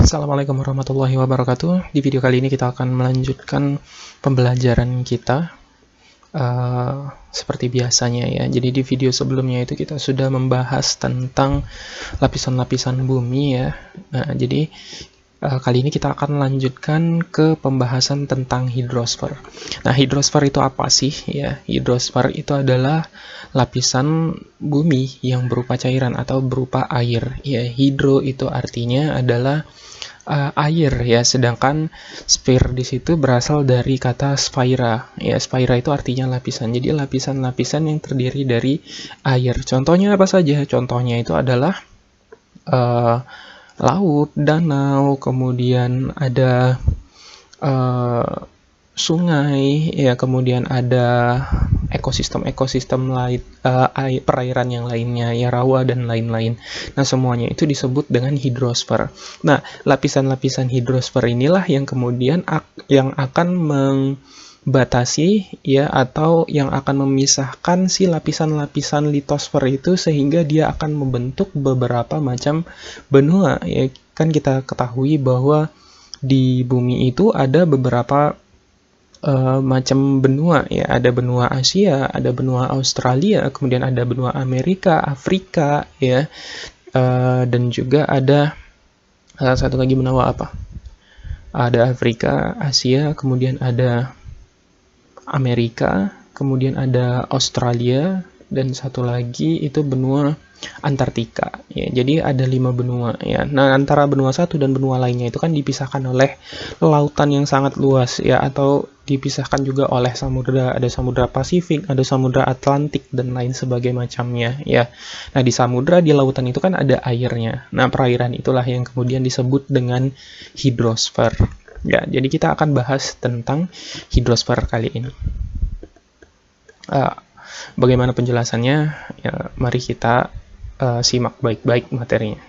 Assalamualaikum warahmatullahi wabarakatuh. Di video kali ini kita akan melanjutkan pembelajaran kita seperti biasanya ya. Jadi di video sebelumnya itu kita sudah membahas tentang lapisan-lapisan bumi ya. Nah, jadi kali ini kita akan melanjutkan ke pembahasan tentang hidrosfer. Nah, hidrosfer itu apa sih? Ya, hidrosfer itu adalah lapisan bumi yang berupa cairan atau berupa air. Ya, hidro itu artinya adalah air ya, sedangkan sphere di situ berasal dari kata sphaira. Ya, sphaira itu artinya lapisan. Jadi lapisan-lapisan yang terdiri dari air. Contohnya apa saja? Contohnya itu adalah laut, danau, kemudian ada sungai, ya, kemudian ada ekosistem lain, perairan yang lainnya, ya, rawa dan lain-lain. Nah, semuanya itu disebut dengan hidrosfer. Nah, lapisan-lapisan hidrosfer inilah yang kemudian yang akan membatasi ya, atau yang akan memisahkan si lapisan-lapisan litosfer itu sehingga dia akan membentuk beberapa macam benua. Ya, kan kita ketahui bahwa di bumi itu ada beberapa macam benua ya, ada benua Asia, ada benua Australia, kemudian ada benua Amerika, Afrika ya, dan juga ada satu lagi benua apa? Ada Afrika, Asia, kemudian ada Amerika, kemudian ada Australia, dan satu lagi itu benua Antartika ya. Jadi ada 5 benua ya. Nah, antara benua satu dan benua lainnya itu kan dipisahkan oleh lautan yang sangat luas ya, atau dipisahkan juga oleh samudra. Ada samudra Pasifik, ada samudra Atlantik, dan lain sebagainya macamnya ya. Nah, di samudra, di lautan itu kan ada airnya. Nah, perairan itulah yang kemudian disebut dengan hidrosfer ya. Jadi kita akan bahas tentang hidrosfer kali ini. Bagaimana penjelasannya? Ya, mari kita simak baik-baik materinya.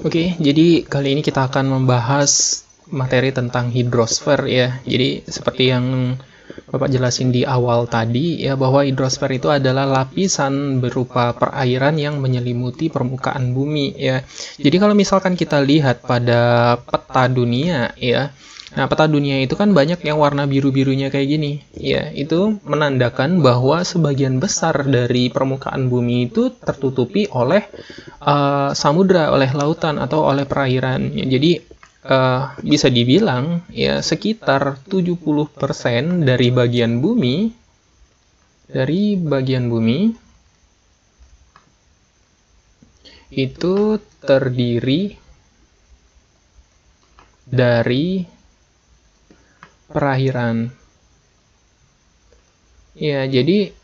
Oke, jadi kali ini kita akan membahas materi tentang hidrosfer ya. Jadi seperti yang Bapak jelasin di awal tadi ya, bahwa hidrosfer itu adalah lapisan berupa perairan yang menyelimuti permukaan bumi ya. Jadi kalau misalkan kita lihat pada peta dunia ya, nah, peta dunia itu kan banyak yang warna biru-birunya kayak gini. Ya, itu menandakan bahwa sebagian besar dari permukaan bumi itu tertutupi oleh samudra, oleh lautan atau oleh perairan. Ya, jadi bisa dibilang ya sekitar 70% dari bagian bumi itu terdiri dari perairan. Ya, jadi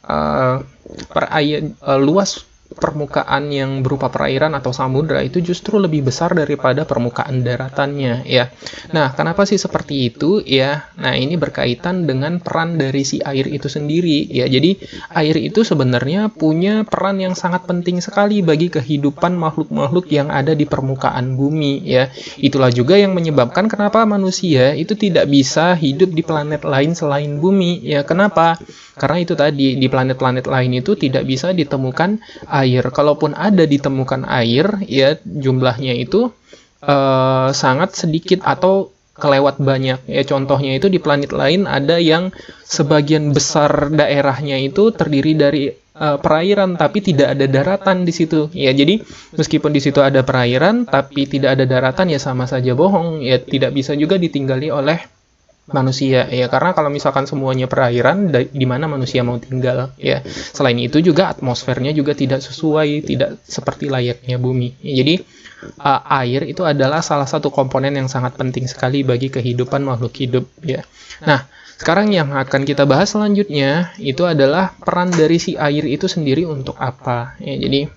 luas permukaan yang berupa perairan atau samudra itu justru lebih besar daripada permukaan daratannya ya. Nah, kenapa sih seperti itu ya? Nah, ini berkaitan dengan peran dari si air itu sendiri ya. Jadi air itu sebenarnya punya peran yang sangat penting sekali bagi kehidupan makhluk-makhluk yang ada di permukaan bumi ya. Itulah juga yang menyebabkan kenapa manusia itu tidak bisa hidup di planet lain selain bumi ya. Kenapa? Karena itu tadi, di planet-planet lain itu tidak bisa ditemukan air. Kalaupun ada ditemukan air, ya jumlahnya itu sangat sedikit atau kelewat banyak. Ya, contohnya itu di planet lain ada yang sebagian besar daerahnya itu terdiri dari perairan, tapi tidak ada daratan di situ. Ya, jadi meskipun di situ ada perairan, tapi tidak ada daratan, ya sama saja bohong. Ya, tidak bisa juga ditinggali oleh manusia ya, karena kalau misalkan semuanya perairan, di mana manusia mau tinggal ya. Selain itu juga atmosfernya juga tidak sesuai, tidak seperti layaknya bumi ya. Jadi air itu adalah salah satu komponen yang sangat penting sekali bagi kehidupan makhluk hidup ya. Nah, sekarang yang akan kita bahas selanjutnya itu adalah peran dari si air itu sendiri untuk apa ya. Jadi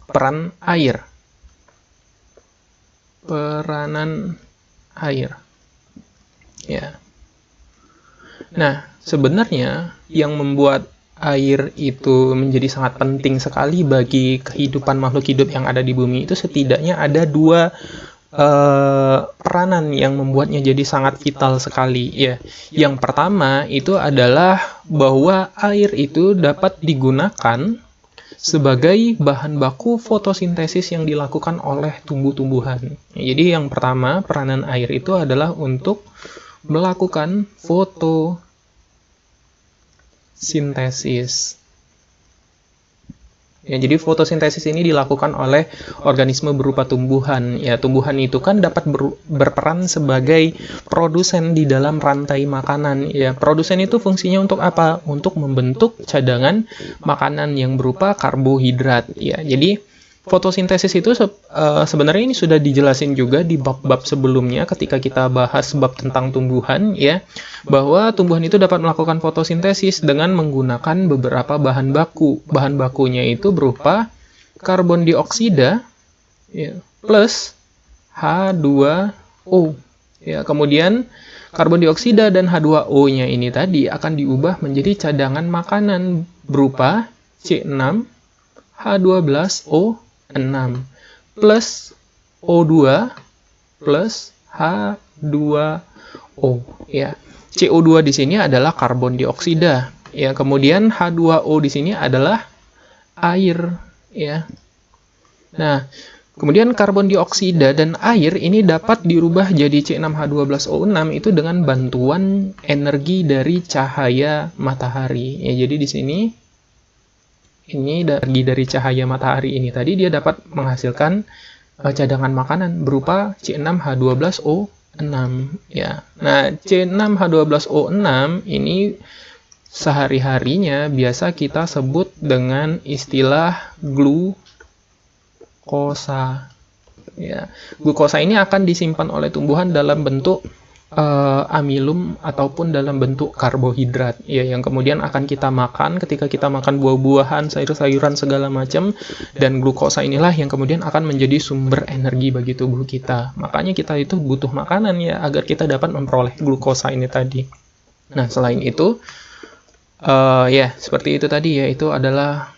peran air, peranan air ya. Nah, sebenarnya yang membuat air itu menjadi sangat penting sekali bagi kehidupan makhluk hidup yang ada di bumi itu setidaknya ada 2 peranan yang membuatnya jadi sangat vital sekali ya. Yang pertama itu adalah bahwa air itu dapat digunakan sebagai bahan baku fotosintesis yang dilakukan oleh tumbuh-tumbuhan. Jadi yang pertama, peranan air itu adalah untuk melakukan fotosintesis. Ya, jadi fotosintesis ini dilakukan oleh organisme berupa tumbuhan. Ya, tumbuhan itu kan dapat berperan sebagai produsen di dalam rantai makanan. Ya, produsen itu fungsinya untuk apa? Untuk membentuk cadangan makanan yang berupa karbohidrat. Ya, jadi fotosintesis itu sebenarnya ini sudah dijelasin juga di bab-bab sebelumnya ketika kita bahas bab tentang tumbuhan, ya, bahwa tumbuhan itu dapat melakukan fotosintesis dengan menggunakan beberapa bahan baku. Bahan bakunya itu berupa karbon dioksida, ya, plus H2O. Ya, kemudian karbon dioksida dan H2O-nya ini tadi akan diubah menjadi cadangan makanan berupa C6, H12O6 plus O2 plus H2O, ya. CO2 di sini adalah karbon dioksida, ya. Kemudian H2O di sini adalah air, ya. Nah, kemudian karbon dioksida dan air ini dapat dirubah jadi C6H12O6 itu dengan bantuan energi dari cahaya matahari. Ya, jadi di sini ini energi dari cahaya matahari ini tadi dia dapat menghasilkan cadangan makanan berupa C6H12O6, ya. Nah, C6H12O6 ini sehari-harinya biasa kita sebut dengan istilah glukosa. Ya, glukosa ini akan disimpan oleh tumbuhan dalam bentuk amilum ataupun dalam bentuk karbohidrat, ya, yang kemudian akan kita makan ketika kita makan buah-buahan, sayur-sayuran segala macam, dan glukosa inilah yang kemudian akan menjadi sumber energi bagi tubuh kita. Makanya kita itu butuh makanan, ya, agar kita dapat memperoleh glukosa ini tadi. Nah, selain itu ya seperti itu tadi, ya, itu adalah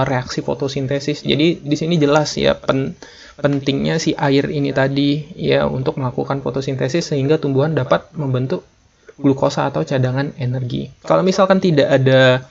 reaksi fotosintesis. Jadi di sini jelas, ya, pentingnya si air ini tadi, ya, untuk melakukan fotosintesis sehingga tumbuhan dapat membentuk glukosa atau cadangan energi. Kalau misalkan tidak ada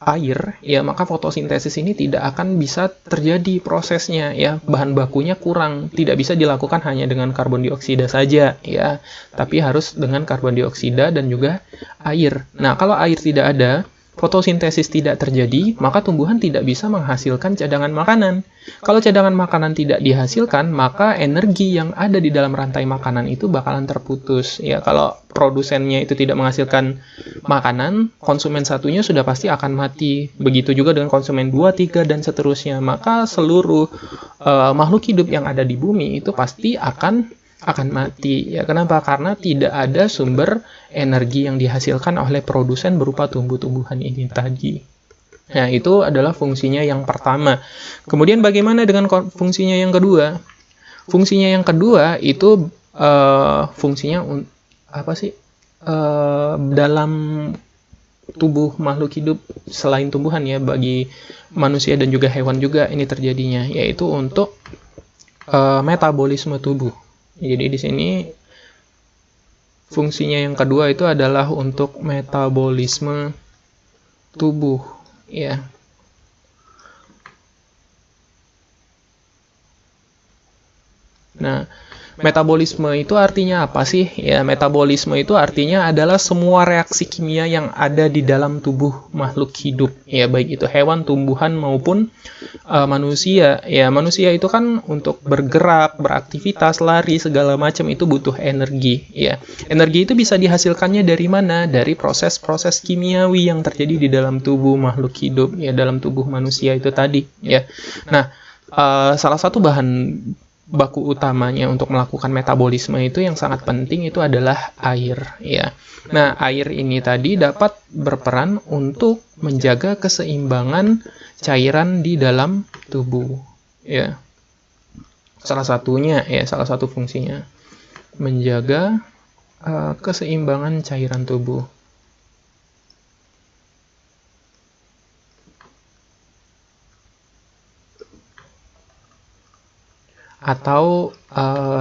air, ya, maka fotosintesis ini tidak akan bisa terjadi prosesnya, ya. Bahan bakunya kurang, tidak bisa dilakukan hanya dengan karbon dioksida saja, ya, tapi harus dengan karbon dioksida dan juga air. Nah, kalau air tidak ada, fotosintesis tidak terjadi, maka tumbuhan tidak bisa menghasilkan cadangan makanan. Kalau cadangan makanan tidak dihasilkan, maka energi yang ada di dalam rantai makanan itu bakalan terputus. Ya, kalau produsennya itu tidak menghasilkan makanan, konsumen satunya sudah pasti akan mati. Begitu juga dengan konsumen 2, 3, dan seterusnya. Maka seluruh makhluk hidup yang ada di bumi itu pasti akan mati. Ya, kenapa? Karena tidak ada sumber energi yang dihasilkan oleh produsen berupa tumbuh-tumbuhan ini tadi. Nah, itu adalah fungsinya yang pertama. Kemudian bagaimana dengan fungsinya yang kedua? Fungsinya yang kedua itu fungsinya apa sih? Dalam tubuh makhluk hidup selain tumbuhan, ya, bagi manusia dan juga hewan juga ini terjadinya, yaitu untuk metabolisme tubuh. Jadi di sini fungsinya yang kedua itu adalah untuk metabolisme tubuh, ya. Nah, metabolisme itu artinya apa sih? Ya, metabolisme itu artinya adalah semua reaksi kimia yang ada di dalam tubuh makhluk hidup, ya, baik itu hewan, tumbuhan maupun manusia. Ya, manusia itu kan untuk bergerak, beraktivitas, lari segala macam itu butuh energi, ya. Energi itu bisa dihasilkannya dari mana? Dari proses-proses kimiawi yang terjadi di dalam tubuh makhluk hidup, ya, dalam tubuh manusia itu tadi, ya. Nah, salah satu bahan baku utamanya untuk melakukan metabolisme itu yang sangat penting itu adalah air, ya. Nah, air ini tadi dapat berperan untuk menjaga keseimbangan cairan di dalam tubuh, ya. Salah satu fungsinya menjaga keseimbangan cairan tubuh. Atau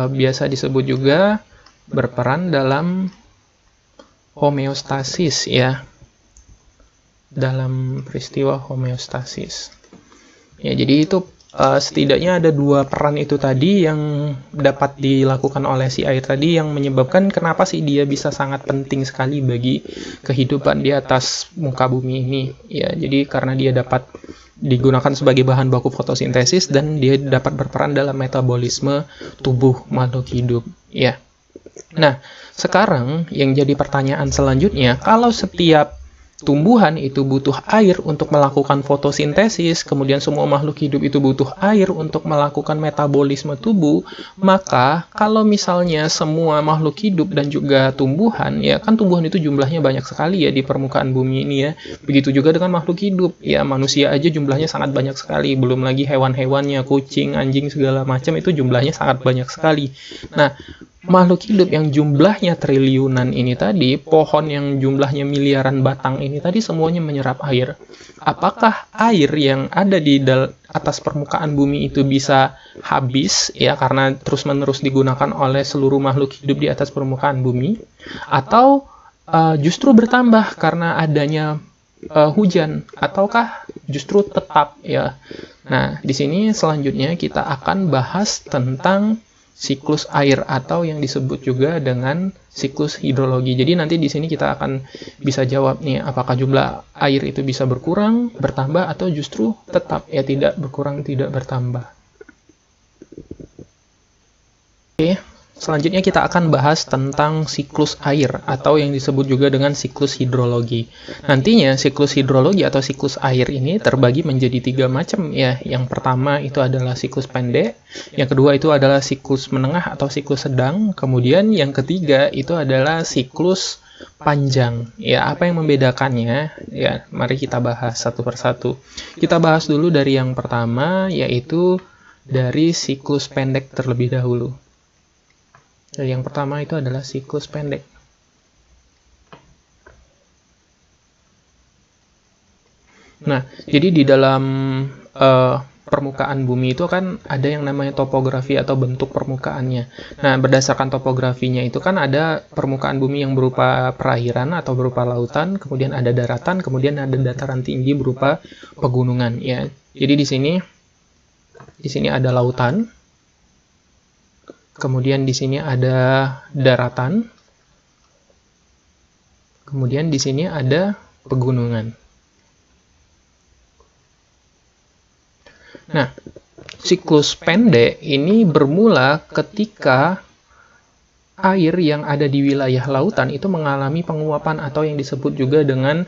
biasa disebut juga berperan dalam homeostasis, ya. dalam peristiwa homeostasis. Ya, jadi itu setidaknya ada dua peran itu tadi yang dapat dilakukan oleh si air tadi yang menyebabkan kenapa sih dia bisa sangat penting sekali bagi kehidupan di atas muka bumi ini. Ya, jadi karena dia dapat digunakan sebagai bahan baku fotosintesis dan dia dapat berperan dalam metabolisme tubuh makhluk hidup. Ya. Nah, sekarang yang jadi pertanyaan selanjutnya, kalau setiap tumbuhan itu butuh air untuk melakukan fotosintesis, kemudian semua makhluk hidup itu butuh air untuk melakukan metabolisme tubuh, maka kalau misalnya semua makhluk hidup dan juga tumbuhan, ya kan tumbuhan itu jumlahnya banyak sekali ya di permukaan bumi ini ya. Begitu juga dengan makhluk hidup, ya manusia aja jumlahnya sangat banyak sekali, belum lagi hewan-hewannya, kucing, anjing, segala macam itu jumlahnya sangat banyak sekali. Nah, makhluk hidup yang jumlahnya triliunan ini tadi, pohon yang jumlahnya miliaran batang ini tadi semuanya menyerap air. Apakah air yang ada di atas permukaan bumi itu bisa habis ya karena terus-menerus digunakan oleh seluruh makhluk hidup di atas permukaan bumi, atau justru bertambah karena adanya hujan, ataukah justru tetap ya? Nah, di sini selanjutnya kita akan bahas tentang siklus air atau yang disebut juga dengan siklus hidrologi. Jadi nanti di sini kita akan bisa jawab nih apakah jumlah air itu bisa berkurang, bertambah atau justru tetap ya tidak berkurang, tidak bertambah. Oke, selanjutnya kita akan bahas tentang siklus air atau yang disebut juga dengan siklus hidrologi. Nantinya siklus hidrologi atau siklus air ini terbagi menjadi 3 macam ya. Yang pertama itu adalah siklus pendek, yang kedua itu adalah siklus menengah atau siklus sedang, kemudian yang ketiga itu adalah siklus panjang. Ya, apa yang membedakannya? Ya, mari kita bahas satu persatu. Kita bahas dulu dari yang pertama, yaitu dari siklus pendek terlebih dahulu. Jadi yang pertama itu adalah siklus pendek. Nah, jadi di dalam permukaan bumi itu kan ada yang namanya topografi atau bentuk permukaannya. Nah, berdasarkan topografinya itu kan ada permukaan bumi yang berupa perairan atau berupa lautan, kemudian ada daratan, kemudian ada dataran tinggi berupa pegunungan. Ya, jadi di sini ada lautan. Kemudian di sini ada daratan. Kemudian di sini ada pegunungan. Nah, siklus pendek ini bermula ketika air yang ada di wilayah lautan itu mengalami penguapan atau yang disebut juga dengan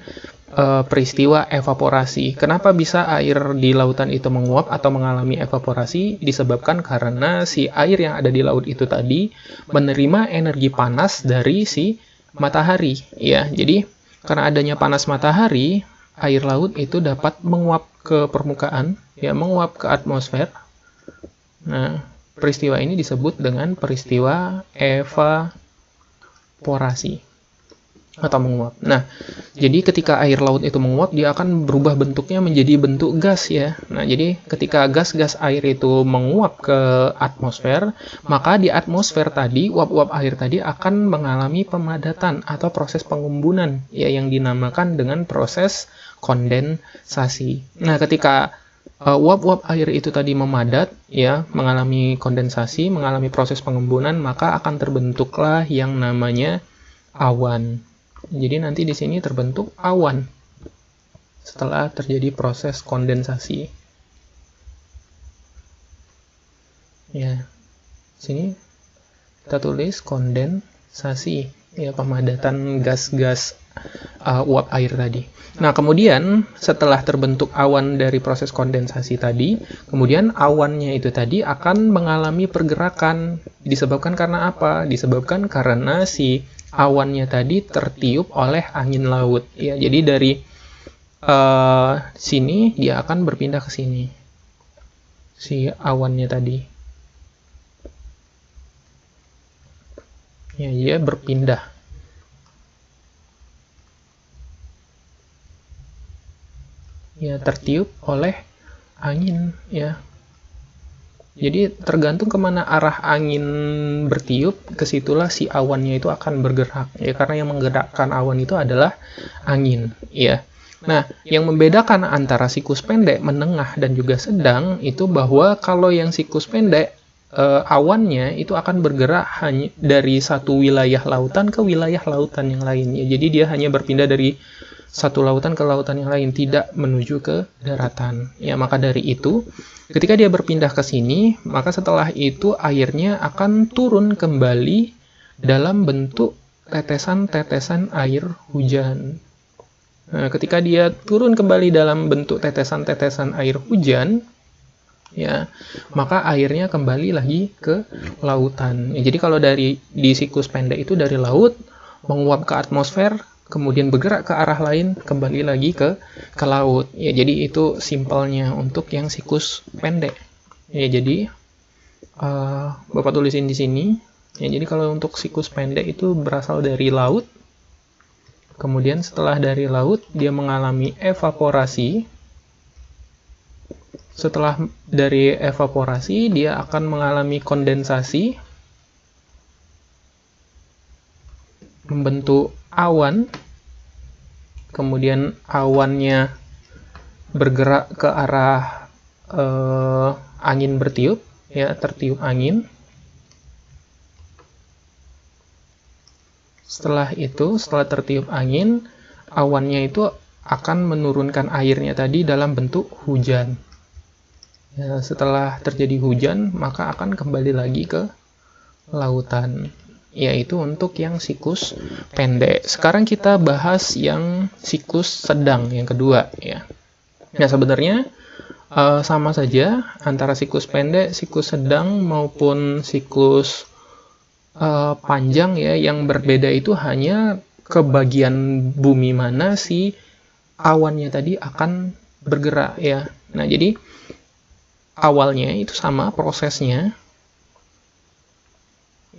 peristiwa evaporasi. Kenapa bisa air di lautan itu menguap atau mengalami evaporasi? Disebabkan karena si air yang ada di laut itu tadi menerima energi panas dari si matahari. Ya, jadi karena adanya panas matahari, air laut itu dapat menguap ke permukaan, ya menguap ke atmosfer. Nah, peristiwa ini disebut dengan peristiwa evaporasi atau menguap. Nah, jadi ketika air laut itu menguap, dia akan berubah bentuknya menjadi bentuk gas ya. Nah, jadi ketika gas-gas air itu menguap ke atmosfer, maka di atmosfer tadi, uap-uap air tadi akan mengalami pemadatan atau proses pengumbunan ya yang dinamakan dengan proses kondensasi. Nah, ketika uap-uap air itu tadi memadat ya, mengalami kondensasi, mengalami proses pengumbunan, maka akan terbentuklah yang namanya awan. Jadi nanti di sini terbentuk awan setelah terjadi proses kondensasi. Ya, sini kita tulis kondensasi, ya pemadatan gas-gas uap air tadi. Nah, kemudian setelah terbentuk awan dari proses kondensasi tadi, kemudian awannya itu tadi akan mengalami pergerakan. Disebabkan karena apa? Disebabkan karena si awannya tadi tertiup oleh angin laut. Ya, jadi dari sini dia akan berpindah ke sini. Si awannya tadi. Ya, dia berpindah. Ya, tertiup oleh angin ya. Jadi tergantung kemana arah angin bertiup, kesitulah si awannya itu akan bergerak ya, karena yang menggerakkan awan itu adalah angin ya. Nah, yang membedakan antara siklus pendek, menengah, dan juga sedang itu bahwa kalau yang siklus pendek, awannya itu akan bergerak hanya dari satu wilayah lautan ke wilayah lautan yang lain. Ya, jadi dia hanya berpindah dari satu lautan ke lautan yang lain, tidak menuju ke daratan. Ya, maka dari itu, ketika dia berpindah ke sini, maka setelah itu airnya akan turun kembali dalam bentuk tetesan-tetesan air hujan. Nah, ketika dia turun kembali dalam bentuk tetesan-tetesan air hujan, ya, maka airnya kembali lagi ke lautan. Ya, jadi kalau di siklus pendek itu dari laut menguap ke atmosfer, kemudian bergerak ke arah lain, kembali lagi ke laut. Ya, jadi itu simpelnya untuk yang siklus pendek. Ya, jadi Bapak tulisin di sini. Ya, jadi kalau untuk siklus pendek itu berasal dari laut. Kemudian setelah dari laut, dia mengalami evaporasi. Setelah dari evaporasi, dia akan mengalami kondensasi, membentuk awan. Kemudian awannya bergerak ke arah angin bertiup, ya, tertiup angin. Setelah tertiup angin, awannya itu akan menurunkan airnya tadi dalam bentuk hujan. Ya, setelah terjadi hujan, maka akan kembali lagi ke lautan. Yaitu untuk yang siklus pendek. Sekarang kita bahas yang siklus sedang, yang kedua. Ya. Nah, sebenarnya sama saja antara siklus pendek, siklus sedang, maupun siklus panjang, ya. Yang berbeda itu hanya ke bagian bumi mana si awannya tadi akan bergerak, ya. Nah, jadi awalnya itu sama prosesnya.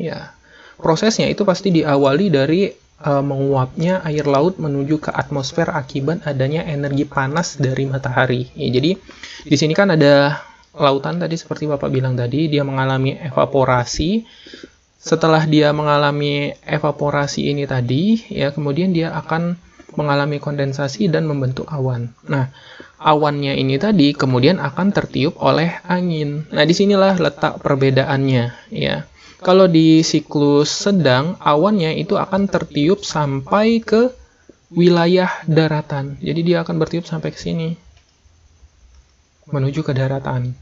Ya, prosesnya itu pasti diawali dari menguapnya air laut menuju ke atmosfer akibat adanya energi panas dari matahari. Ya, jadi di sini kan ada lautan tadi seperti Bapak bilang tadi, dia mengalami evaporasi. Setelah dia mengalami evaporasi ini tadi, ya, kemudian dia akan mengalami kondensasi dan membentuk awan. Nah, awannya ini tadi kemudian akan tertiup oleh angin. Nah, disinilah letak perbedaannya, ya. Kalau di siklus sedang, awannya itu akan tertiup sampai ke wilayah daratan. Jadi dia akan bertiup sampai ke sini, menuju ke daratan.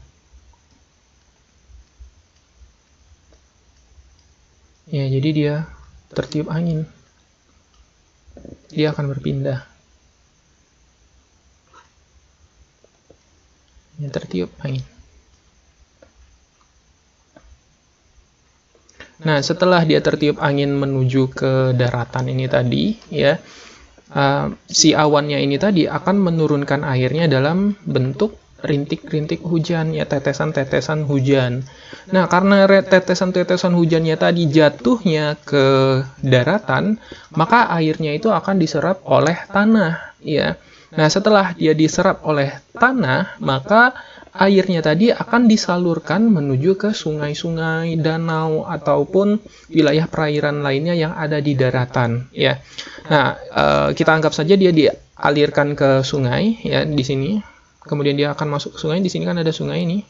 Ya, jadi dia tertiup angin. Dia akan berpindah. Ya, tertiup angin. Nah, setelah dia tertiup angin menuju ke daratan ini tadi, ya, si awannya ini tadi akan menurunkan airnya dalam bentuk rintik-rintik hujan, ya, tetesan-tetesan hujan. Nah, karena tetesan-tetesan hujannya tadi jatuhnya ke daratan, maka airnya itu akan diserap oleh tanah, ya. Nah, setelah dia diserap oleh tanah, maka airnya tadi akan disalurkan menuju ke sungai-sungai, danau, ataupun wilayah perairan lainnya yang ada di daratan, ya. Nah, kita anggap saja dia dialirkan ke sungai, ya, di sini. Kemudian dia akan masuk ke sungai, di sini kan ada sungai ini.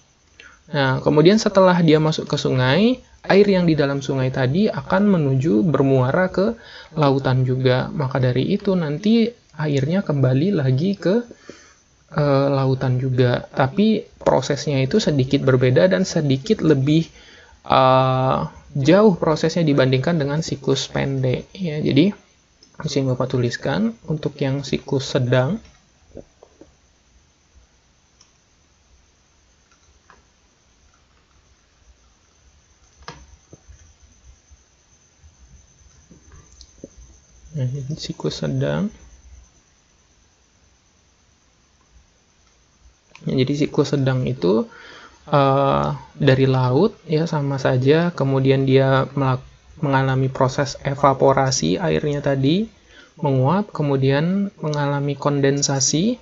Nah, kemudian setelah dia masuk ke sungai, air yang di dalam sungai tadi akan menuju bermuara ke lautan juga. Maka dari itu nanti airnya kembali lagi ke lautan juga, tapi prosesnya itu sedikit berbeda dan sedikit lebih jauh prosesnya dibandingkan dengan siklus pendek, ya. Jadi di sini Bapak tuliskan untuk yang siklus sedang. Nah, ini siklus sedang. Ya, jadi siklus sedang itu dari laut, ya, sama saja. Kemudian dia mengalami proses evaporasi, airnya tadi menguap, kemudian mengalami kondensasi.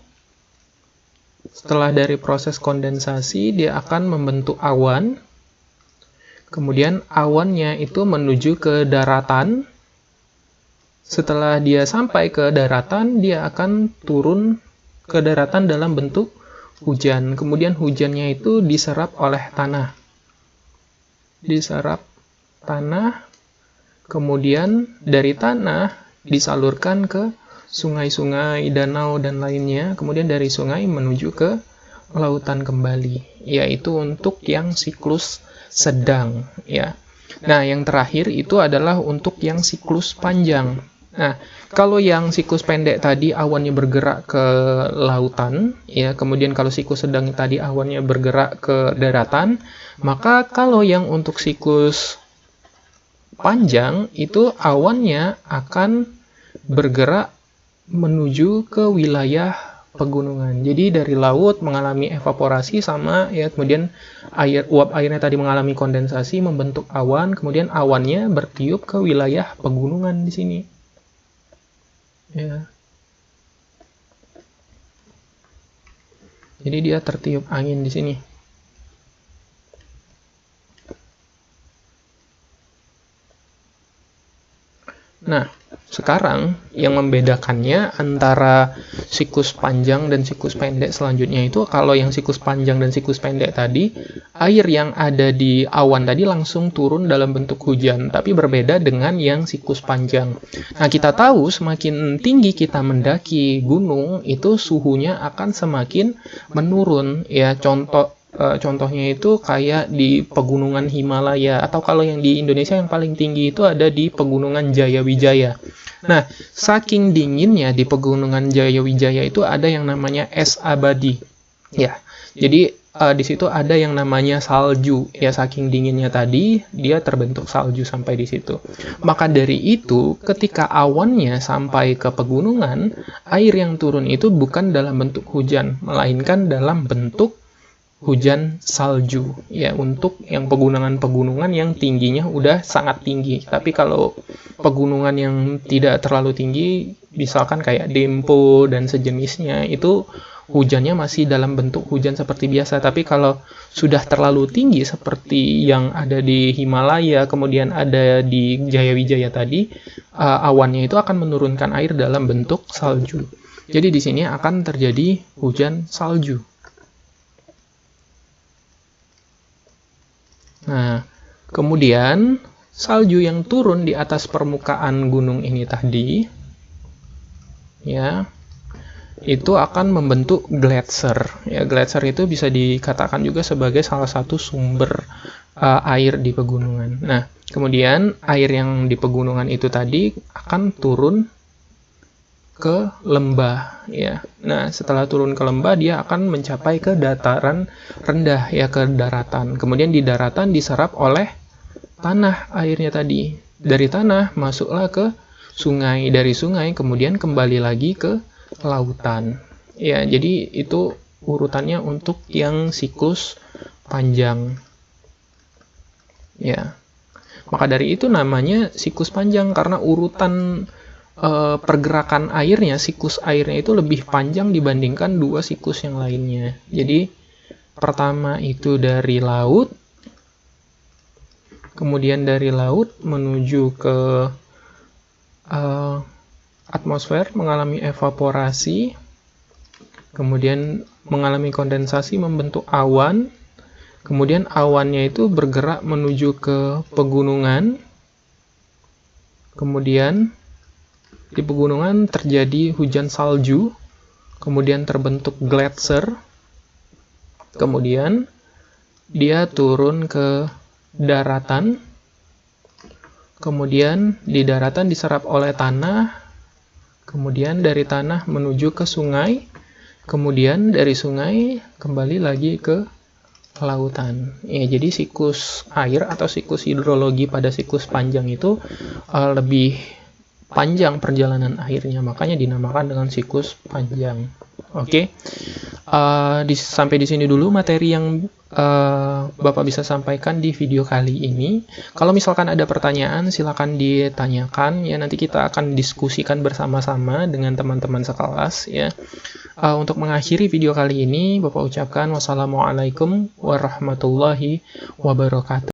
Setelah dari proses kondensasi, dia akan membentuk awan. Kemudian awannya itu menuju ke daratan. setelah dia sampai ke daratan, dia akan turun ke daratan dalam bentuk hujan. Kemudian hujannya itu diserap oleh tanah. Diserap tanah, kemudian dari tanah disalurkan ke sungai-sungai, danau, dan lainnya. Kemudian dari sungai menuju ke lautan kembali, yaitu untuk yang siklus sedang, ya. Nah, yang terakhir itu adalah untuk yang siklus panjang. Nah, kalau yang siklus pendek tadi awannya bergerak ke lautan, ya, kemudian kalau siklus sedang tadi awannya bergerak ke daratan, maka kalau yang untuk siklus panjang itu awannya akan bergerak menuju ke wilayah pegunungan. Jadi dari laut mengalami evaporasi sama ya, kemudian uap airnya tadi mengalami kondensasi membentuk awan, kemudian awannya bertiup ke wilayah pegunungan di sini. Ya. Jadi dia tertiup angin di sini. Nah, sekarang yang membedakannya antara siklus panjang dan siklus pendek selanjutnya itu, kalau yang siklus panjang dan siklus pendek tadi, air yang ada di awan tadi langsung turun dalam bentuk hujan, tapi berbeda dengan yang siklus panjang. Nah, kita tahu semakin tinggi kita mendaki gunung, itu suhunya akan semakin menurun. Ya, contohnya itu kayak di pegunungan Himalaya, atau kalau yang di Indonesia yang paling tinggi itu ada di pegunungan Jayawijaya. Nah, saking dinginnya di pegunungan Jayawijaya itu ada yang namanya es abadi. Ya, jadi di situ ada yang namanya salju. Ya, saking dinginnya tadi dia terbentuk salju sampai di situ. Maka dari itu, ketika awannya sampai ke pegunungan, air yang turun itu bukan dalam bentuk hujan, melainkan dalam bentuk hujan salju, ya, untuk yang pegunungan-pegunungan yang tingginya udah sangat tinggi. Tapi kalau pegunungan yang tidak terlalu tinggi, misalkan kayak Dempo dan sejenisnya, itu hujannya masih dalam bentuk hujan seperti biasa. Tapi kalau sudah terlalu tinggi seperti yang ada di Himalaya, kemudian ada di Jayawijaya tadi, awannya itu akan menurunkan air dalam bentuk salju. Jadi di sini akan terjadi hujan salju. Nah, kemudian salju yang turun di atas permukaan gunung ini tadi, ya, itu akan membentuk gletser. Ya, gletser itu bisa dikatakan juga sebagai salah satu sumber air di pegunungan. Nah, kemudian air yang di pegunungan itu tadi akan turun ke lembah, ya. Nah, setelah turun ke lembah dia akan mencapai ke dataran rendah, ya, ke daratan. Kemudian di daratan diserap oleh tanah airnya tadi. Dari tanah masuklah ke sungai, dari sungai kemudian kembali lagi ke lautan. Ya, jadi itu urutannya untuk yang siklus panjang. Ya. Maka dari itu namanya siklus panjang karena urutan pergerakan airnya, siklus airnya itu lebih panjang dibandingkan dua siklus yang lainnya. Jadi pertama itu dari laut, kemudian dari laut menuju ke atmosfer mengalami evaporasi, kemudian mengalami kondensasi membentuk awan, kemudian awannya itu bergerak menuju ke pegunungan, kemudian di pegunungan terjadi hujan salju, kemudian terbentuk gletser, kemudian dia turun ke daratan, kemudian di daratan diserap oleh tanah, kemudian dari tanah menuju ke sungai, kemudian dari sungai kembali lagi ke lautan. Ya, jadi siklus air atau siklus hidrologi pada siklus panjang itu lebih panjang perjalanan airnya, makanya dinamakan dengan siklus panjang. Oke, sampai di sini dulu materi yang Bapak bisa sampaikan di video kali ini. Kalau misalkan ada pertanyaan, silakan ditanyakan, ya, nanti kita akan diskusikan bersama-sama dengan teman-teman sekelas, ya. Untuk mengakhiri video kali ini, Bapak ucapkan wassalamualaikum warahmatullahi wabarakatuh.